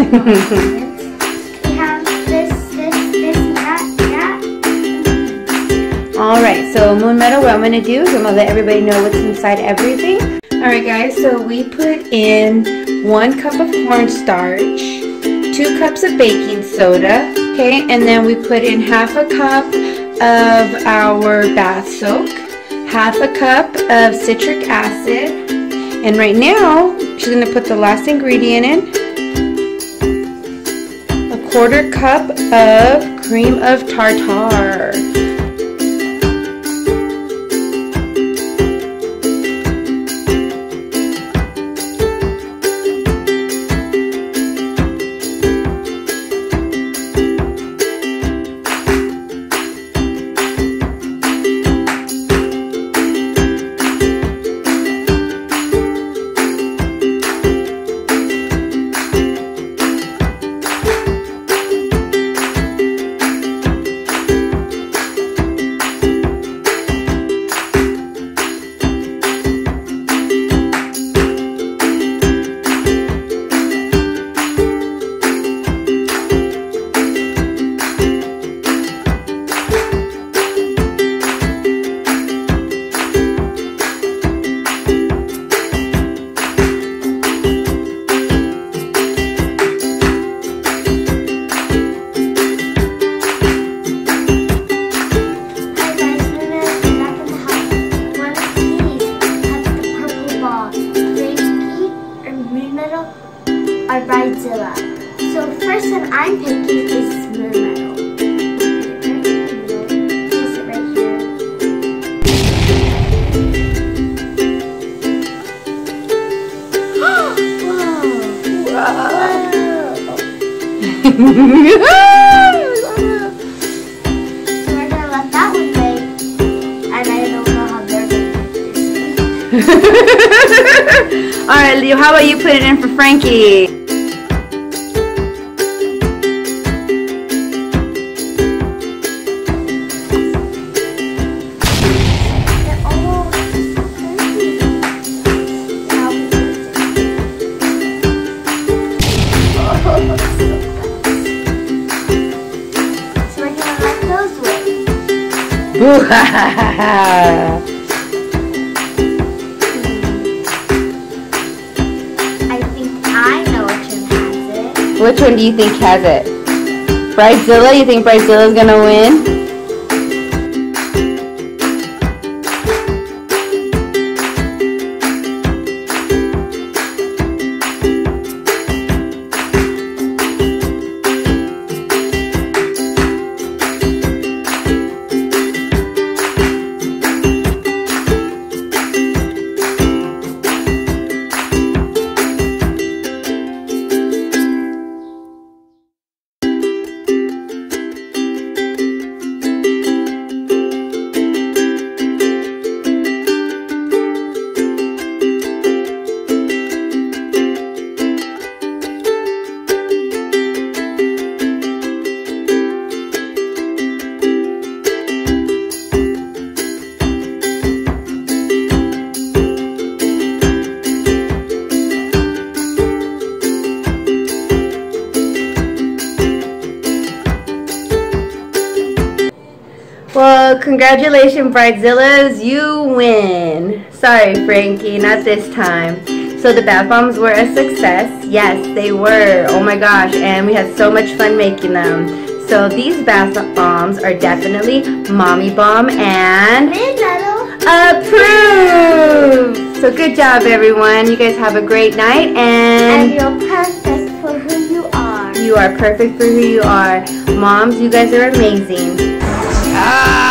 We have this, and that. Alright, so Moon Meadow, what I'm going to do is I'm going to let everybody know what's inside everything. Alright guys, so we put in 1 cup of cornstarch, 2 cups of baking soda, okay, and then we put in half a cup of our bath soak, half a cup of citric acid, and right now she's going to put the last ingredient in, 1/4 cup of cream of tartar. Are Bridezilla. So first one I'm picking is Moon Meadow. Place it right here. Whoa! So we're gonna let that one bake, and I don't know how they're gonna do this. Alright, Leo, how about you put it in for Frankie? So we're gonna let those wait. Which one do you think has it? Bridezilla? You think Bridezilla's gonna win? Well, congratulations, Bridezillas, you win. Sorry, Frankie, not this time. So the bath bombs were a success. Yes, they were. Oh my gosh, and we had so much fun making them. So these bath bombs are definitely Mommy Bomb and approved. So good job, everyone. You guys have a great night, and you're perfect for who you are. You are perfect for who you are. Moms, you guys are amazing. Ah!